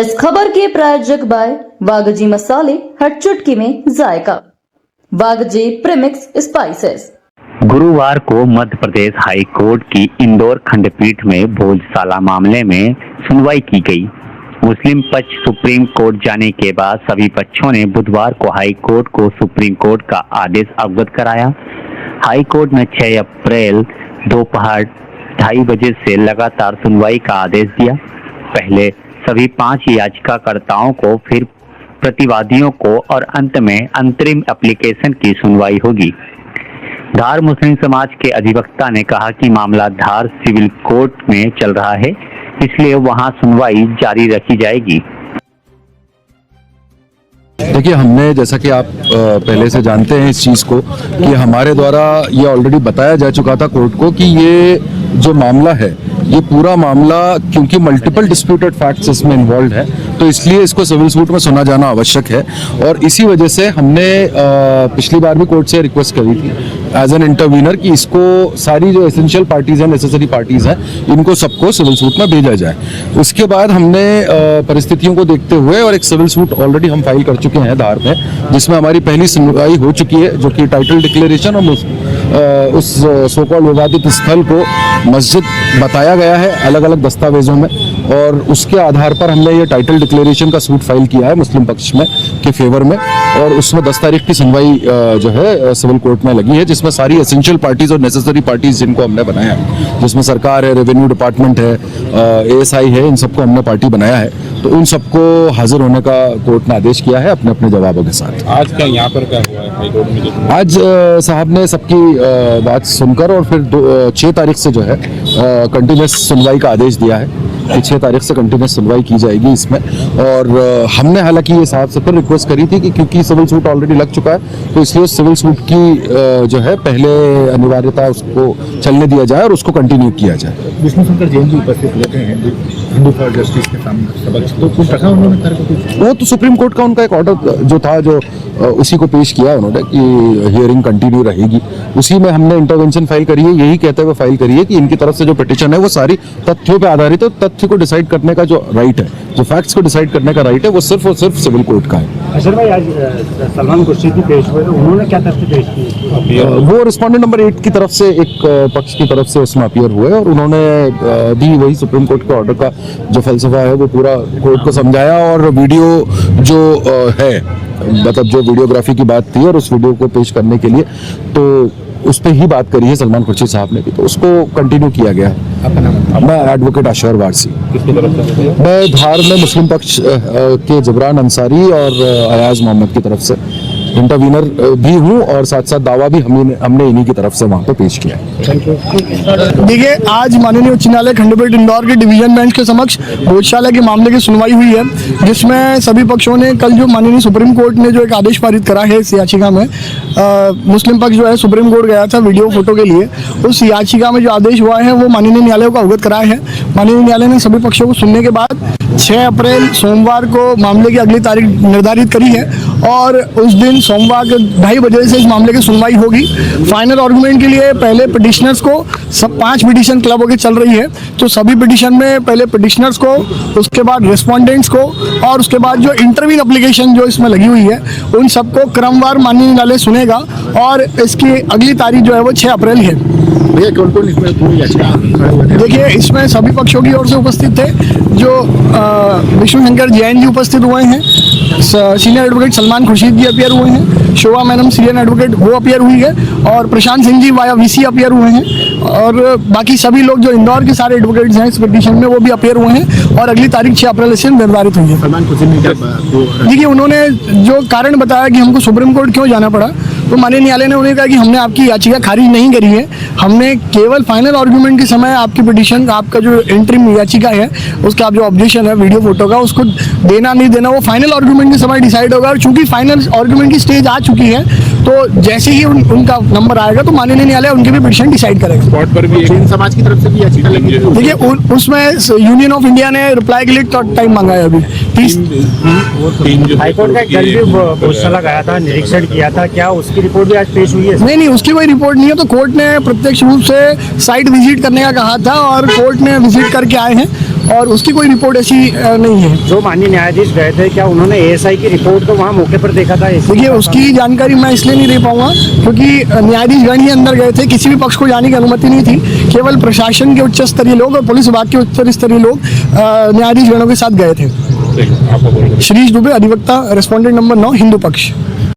इस खबर के प्रायोजक बाय वागजी मसाले, हर चुटकी में जायका। वागजी प्रीमिक्स स्पाइसेस। गुरुवार को मध्य प्रदेश हाई कोर्ट की इंदौर खंडपीठ में भोजशाला मामले में सुनवाई की गई। मुस्लिम पक्ष सुप्रीम कोर्ट जाने के बाद सभी पक्षों ने बुधवार को हाई कोर्ट को सुप्रीम कोर्ट का आदेश अवगत कराया। हाई कोर्ट ने 6 अप्रैल दोपहर 2:30 बजे से लगातार सुनवाई का आदेश दिया। पहले सभी 5 याचिकाकर्ताओं को, फिर प्रतिवादियों को और अंत में अंतरिम एप्लीकेशन की सुनवाई होगी। धार मुस्लिम समाज के अधिवक्ता ने कहा कि मामला धार सिविल कोर्ट में चल रहा है, इसलिए वहां सुनवाई जारी रखी जाएगी। देखिए, हमने जैसा कि आप पहले से जानते हैं इस चीज़ को कि हमारे द्वारा ये ऑलरेडी बताया जा चुका था कोर्ट को कि ये जो मामला है, ये पूरा मामला क्योंकि मल्टीपल डिस्प्यूटेड फैक्ट्स इसमें इन्वॉल्व है, तो इसलिए इसको सिविल सूट में सुना जाना आवश्यक है। और इसी वजह से हमने पिछली बार भी कोर्ट से रिक्वेस्ट करी थी एज एन इंटरवीनर कि इसको सारी जो एसेंशियल पार्टीज हैं, नेसेसरी पार्टीज हैं, इनको सबको सिविल सूट में भेजा जाए। उसके बाद हमने परिस्थितियों को देखते हुए और एक सिविल सूट ऑलरेडी हम फाइल कर चुके हैं धार में, जिसमें हमारी पहली सुनवाई हो चुकी है, जो कि टाइटल डिक्लेरेशन और उस सो कॉल्ड विवादित स्थल को मस्जिद बताया गया है अलग अलग दस्तावेजों में, और उसके आधार पर हमने ये टाइटल डिक्लेरेशन का सूट फाइल किया है मुस्लिम पक्ष में के फेवर में। और उसमें 10 तारीख की सुनवाई जो है सिविल कोर्ट में लगी है, जिसमें सारी एसेंशियल पार्टीज और नेसेसरी पार्टीज जिनको हमने बनाया है, जिसमें सरकार है, रेवेन्यू डिपार्टमेंट है, ASI है, इन सबको हमने पार्टी बनाया है। तो उन सबको हाजिर होने का कोर्ट ने आदेश किया है अपने अपने जवाबों के साथ। आज क्या यहाँ पर क्या हुआ है हाई कोर्ट में? आज साहब ने सबकी बात सुनकर और फिर 6 तारीख से जो है कंटिन्यूस सुनवाई का आदेश दिया है कि 6 तारीख से कंटिन्यूस सुनवाई की जाएगी इसमें। और हमने हालांकि ये साहब से फिर रिक्वेस्ट करी थी कि क्योंकि सिविल सूट ऑलरेडी लग चुका है, तो इसलिए सिविल सूट की जो है पहले अनिवार्यता उसको चलने दिया जाए और उसको कंटिन्यू किया जाए। विष्णु शंकर जैन जी उपस्थित रहते हैं हिंदू फॉर जस्टिस के सामने, तो कुछ रखा उन्होंने? वो तो सुप्रीम कोर्ट का उनका एक ऑर्डर जो था, जो उसी को पेश किया उन्होंने कि हियरिंग कंटिन्यू रहेगी। उसी में हमने इंटरवेंशन फाइल करी है, यही कहते हुए फाइल करी है कि इनकी तरफ से जो पिटीशन है वो सारी तथ्यों पे आधारित है। तथ्य को डिसाइड करने का जो राइट है, जो फैक्ट्स को डिसाइड करने का राइट है, वो सिर्फ और सिर्फ सिविल कोर्ट का है। अशर भाई, आज सलमान खुर्शीद पेश हुए, उन्होंने क्या तथ्य पेश किए? वो रिस्पोंडेंट नंबर 8 की तरफ से एक पक्ष की तरफ से उसमें अपीयर हुए और उन्होंने भी वही सुप्रीम कोर्ट के ऑर्डर का जो फलसफा है वो पूरा कोर्ट को समझाया। और वीडियो जो है, मतलब जो वीडियोग्राफी की बात थी और उस वीडियो को पेश करने के लिए, तो उस पर ही बात करी है सलमान खुर्शीद साहब ने भी, तो उसको कंटिन्यू किया गया है। मैं एडवोकेट अशर वारसी, मैं धार में मुस्लिम पक्ष के जबरान अंसारी और अयाज मोहम्मद की तरफ से इंटरवीनर भी हूँ, और साथ साथ दावा भी हमने इन्हीं की तरफ से वहाँ पे पेश किया है। देखिए, आज माननीय उच्च न्यायालय खंडपीठ इंदौर के डिवीजन बेंच के समक्ष भोजशाला के मामले की सुनवाई हुई है, जिसमें सभी पक्षों ने कल जो माननीय सुप्रीम कोर्ट ने जो एक आदेश पारित करा है इस याचिका में, मुस्लिम पक्ष जो है सुप्रीम कोर्ट गया था वीडियो फोटो के लिए, उस याचिका में जो आदेश हुआ है वो माननीय न्यायालय को अवगत कराया है। माननीय न्यायालय ने सभी पक्षों को सुनने के बाद 6 अप्रैल सोमवार को मामले की अगली तारीख निर्धारित करी है, और उस दिन सोमवार के 2:30 बजे से इस मामले की सुनवाई होगी। फाइनल आर्गुमेंट के लिए पहले पिटिशनर्स को, सब 5 पिटिशन क्लब होकर चल रही है, तो सभी पिटिशन में पहले पिटिशनर्स को, उसके बाद रेस्पोंडेंट्स को, और उसके बाद जो इंटरवीन एप्लीकेशन जो इसमें लगी हुई है उन सबको क्रमवार माननीय न्यायालय सुनेगा, और इसकी अगली तारीख जो है वो 6 अप्रैल है। भैया, कौन-कौन इसमें पूरी याचिका? देखिए, इसमें सभी पक्षों की ओर से उपस्थित थे, जो विष्णु शंकर जैन जी उपस्थित हुए हैं, सीनियर एडवोकेट सलमान खुर्शीद जी अपीयर हुए हैं, शोभा मैडम सीनियर एडवोकेट वो अपीयर हुई है, और Prashant Singh ji via VC appear हुए हैं, और बाकी सभी लोग जो इंदौर के सारे एडवोकेट्स हैं इस पिटीशन में वो भी अपीयर हुए हैं, और अगली तारीख 6 अप्रैल से निर्धारित हुई है। सलमान खुर्शीद ने क्या देखिए, उन्होंने जो कारण बताया कि हमको सुप्रीम कोर्ट क्यों जाना पड़ा, तो माननीय न्यायालय ने उन्हें कहा कि हमने आपकी याचिका खारिज नहीं करी है, हमने केवल फाइनल आर्गुमेंट के समय आपकी पिटीशन, आपका जो इंटरिम याचिका है उसका आप जो ऑब्जेक्शन है वीडियो फोटो का, उसको देना नहीं देना वो फाइनल आर्गुमेंट के समय डिसाइड होगा। और चूंकि फाइनल आर्गुमेंट की स्टेज आ चुकी है, तो जैसे ही उनका नंबर आएगा तो माननीय न्यायालय उनकी भी पिटीशन डिसाइड करेगा। स्पॉट पर भी जैन समाज की तरफ से भी याचिका लगी है। देखिए, उसमें यूनियन ऑफ इंडिया ने रिप्लाई के लिए टाइम मांगा है अभी 30। हाईकोर्ट का कल भी भोजशाला गया था, निरीक्षण किया था, क्या उसकी रिपोर्ट भी आज पेश हुई है? नहीं, उसकी कोई रिपोर्ट नहीं है। तो कोर्ट ने प्रत्यक्ष रूप से साइट विजिट करने का कहा था और कोर्ट ने विजिट करके आए हैं और उसकी कोई रिपोर्ट ऐसी नहीं है। जो माननीय न्यायाधीश गए थे, क्या उन्होंने एएसआई की रिपोर्ट को वहाँ मौके पर देखा था? देखिए, उसकी जानकारी मैं इसलिए नहीं दे पाऊंगा क्योंकि न्यायाधीश गण ही अंदर गए थे, किसी भी पक्ष को जाने की अनुमति नहीं थी। केवल प्रशासन के उच्च स्तरीय लोग और पुलिस विभाग के उच्च स्तरीय लोग न्यायाधीश गणों के साथ गए थे। आपको बोल श्रीश दुबे, अधिवक्ता, रेस्पोंडेंट नंबर 9, हिंदू पक्ष।